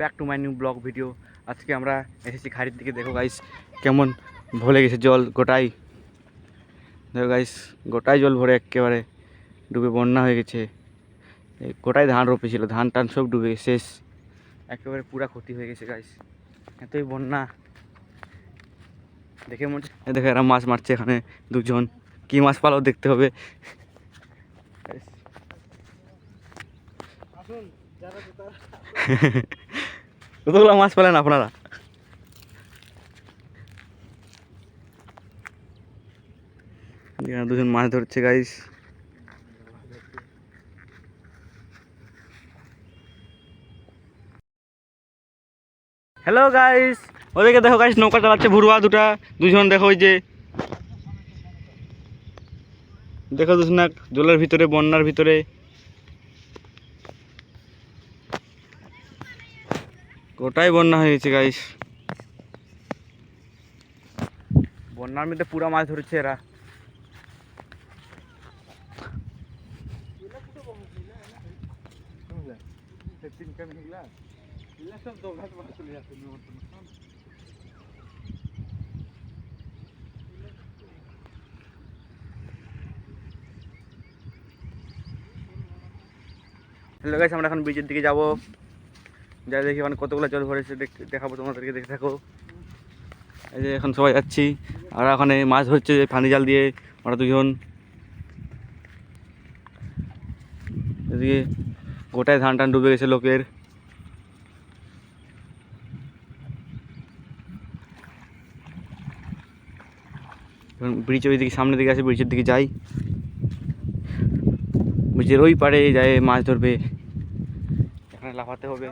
Back to my new blog video. আজকে আমরা এসেছি খাড়ির দিকে। দেখো গাইস কেমন ভরে গেছে জল গোটাই। দেখো গাইস গোটাই জল ভরে একেবারে ডুবে বন্যা হয়ে গেছে। গোটাই ধান রোপেছিল, ধান টান সব ডুবে শেষ, একেবারে পুরা ক্ষতি হয়ে গেছে গাইস। এতই বন্যা দেখে মনে হচ্ছে। দেখো এরা মাছ মারছে এখানে দুজন, কি মাছ পালাও দেখতে হবে। কতগুলো মাছ পেলেন আপনারা? দুজন মাছ ধরছে গাইস। হ্যালো গাইস, ওদেরকে দেখো গাইস, নৌকা চালাচ্ছে ভুরুয়া দুজন। দেখো ওই যে দেখো দুজন জলের ভিতরে, বন্যার ভিতরে। গোটাই বন্যা হয়ে গেছে গাইস। বন্যার মধ্যে পুরা মাছ ধরছে এরা। হ্যালো গাইস, আমরা এখন বিচের দিকে যাবো। যা দেখি মানে কতগুলো জল ভরেছে দেখাবো তোমাদেরকে, দেখে থাকো। এই যে এখন সবাই যাচ্ছি, আর ওখানে মাছ ধরছে ফানি জাল দিয়ে ওরা দুজন। এদিকে গোটায় ধান টান ডুবে গেছে লোকের। এখন ব্রিজ ওই দিকে সামনের দিকে আছে, ব্রিজের দিকে যাই। ব্রিজের ওই পাড়ে যায় মাছ ধরবে, এখানে লাফাতে হবে।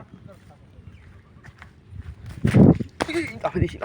লাফাই দিছি।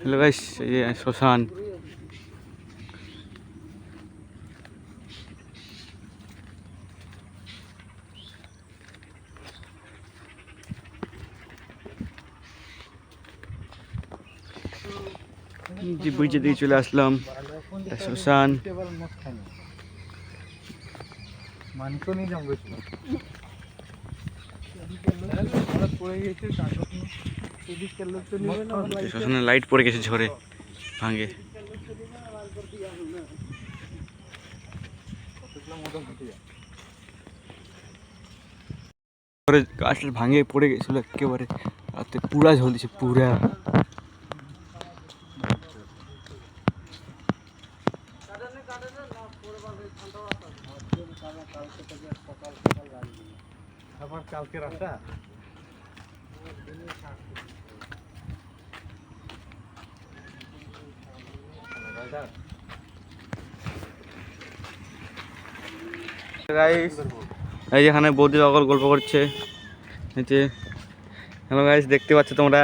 হ্যালো গাইস, এই যে শ্মশান। যে ব্রিজের দিকে চলে আসলাম, শ্মশান। শ্মশানে লাইট পড়ে গেছে ঝড়ে ভাঙে। গাছটা ভাঙে পড়ে গেছিল একেবারে, রাতে পুরা ঝল দিছে পুরা। কালকে রাস্তা গাইস, এই যেখানে বৌদি অগল গল্প করছে। হ্যালো গাইস, দেখতে পাচ্ছ তোমরা,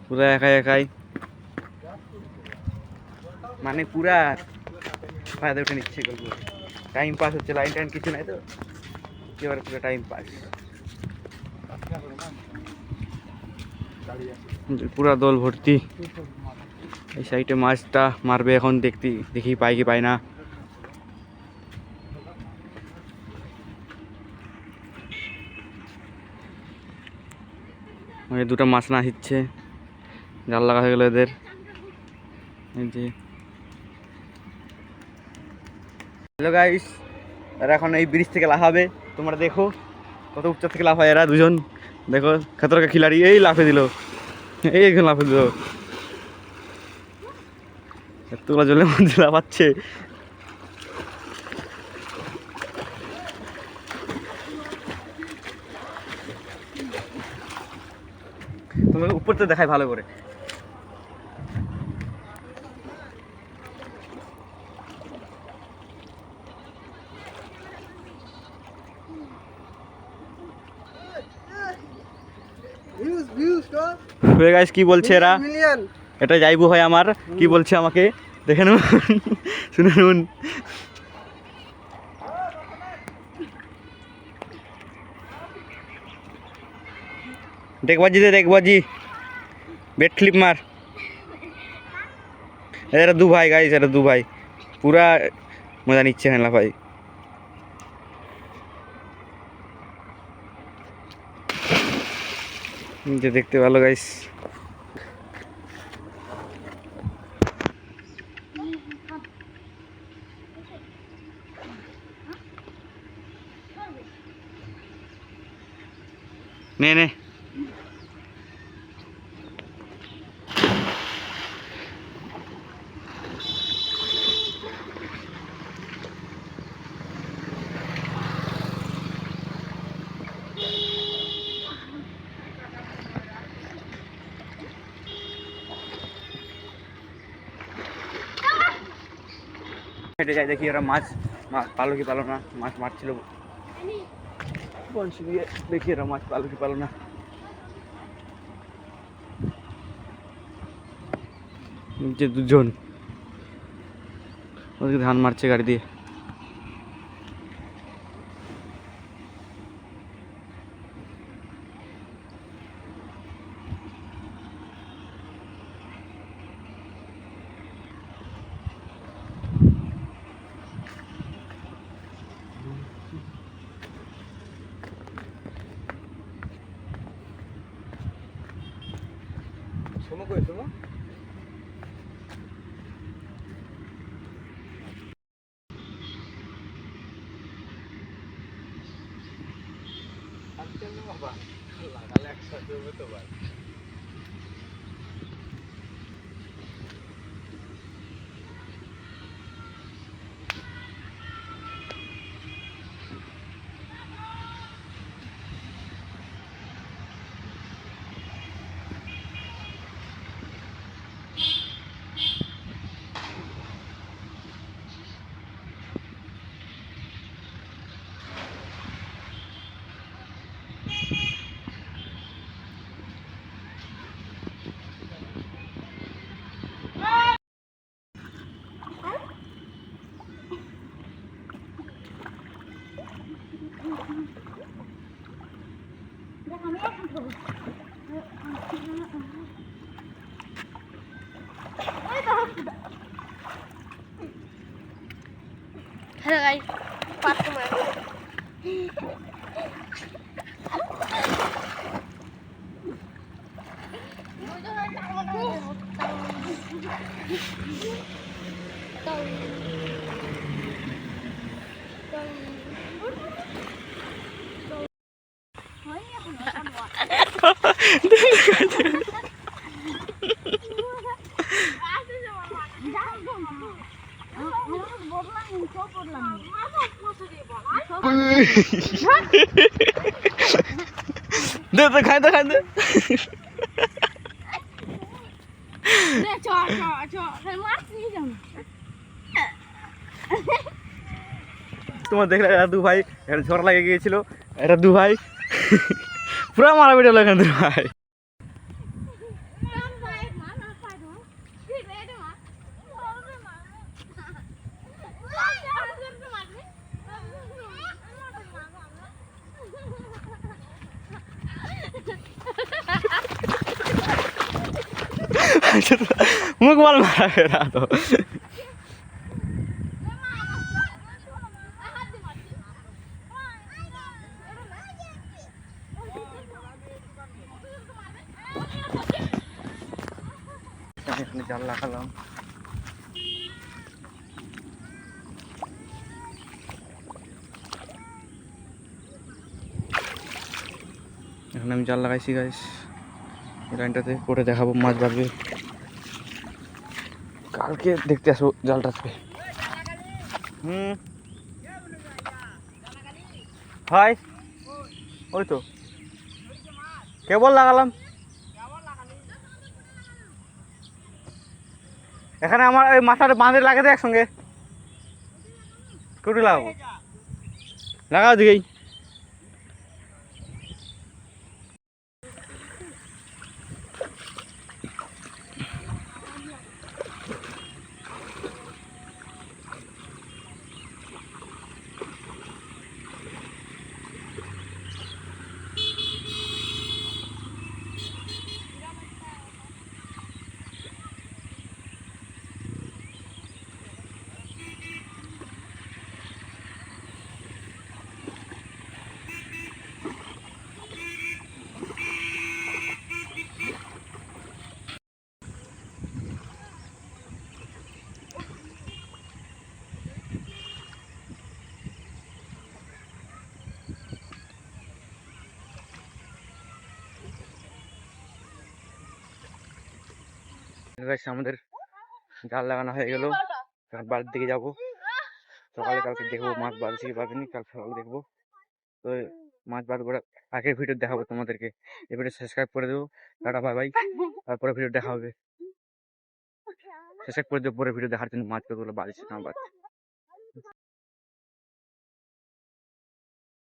পুরা একাই মানে পুরা ফায়দা উঠে নিচ্ছে গল্প। টাইম পাস হচ্ছে, লাইন টাইন কিছু নাই তো, একেবারে পুরো টাইম পাস। পুরা দল ভর্তি। এই সাইডে মাছটা মারবে এখন, দেখি পাই কি পাই না। দুটো মাছ না হিচ্ছে, জাল লাগা হয়ে গেল এদের। এই যে হ্যালো গাইস, এরা এখন এই ব্রিজ থেকে লাফাবে। তোমরা দেখো কত উচ্চ থেকে লাফায় এরা দুজন, দেখো খতরা কা খিলাড়ি এই লাফে দিল, এই এখানে লাফে দিল, এতগুলো জলের মধ্যে লাফাচ্ছে। তোমাকে উপর তো দেখায় ভালো করে। গাইস কি বলছে এরা, এটা যাইবো হয় আমার, কি বলছে আমাকে দেখে নেব, শুনে নেবেন। দেখবাজি দে দেখবাজি, বেট ক্লিপ মার। এরা দু ভাই গাইস, এরা দু ভাই পুরা মজা নিচ্ছে হেলা ভাই। যে দেখতে ভালো গাইস। নে নে হেঁটে যাই, দেখি ওরা মাছ পালো কি পালো না, মাছ মারছিল বংশী দিয়ে, দেখি ওরা মাছ পালো কি পালো না। যে দুজন ওদেরকে ধান মারছে গাড়ি দিয়ে। শোনো কই শোনো, বাবা লাগালে একসাথে হবে তো ভাই। Hello guys, part to my দে তো খাই দে খাই দে। তোমার দেখলে এরা দু ভাই, এরা ঝড় লাগে গিয়েছিল, এরা দু ভাই পুরা মারা বেটা হলো এখানে দু ভাই। মুখ বল মারা বেটা তো। এখানে জাল লাগালাম, এখন এখানে আমি জাল লাগাইছি গাইস, লাইনটাতে করে দেখাবো মাছ বাঁধবে। কালকে দেখতে আসবো জালটাতে। হাই, ওই তো কেবল লাগালাম। এখানে আমার ওই মাথার বাঁধে লাগে তো একসঙ্গে, কুটু লাগাবো, লাগাও দিকেই। আমাদের জাল লাগানো হয়ে গেল, এখন বাড়ির দিকে যাবো। সকালে কালকে দেখবো মাছ বাড়ছে কি বাড়েনি, কাল সকালে দেখবো। তো মাছ বাড়বো, আগের ভিডিও দেখাবো তোমাদেরকে। এবারে সাবস্ক্রাইব করে দেবো, টাটা বাই বাই। তারপরে ভিডিও দেখা হবে, সাবস্ক্রাইব করে দেবো পরে ভিডিও দেখার জন্য, মাছ কতগুলো বাড়ছে না বাড়ছে।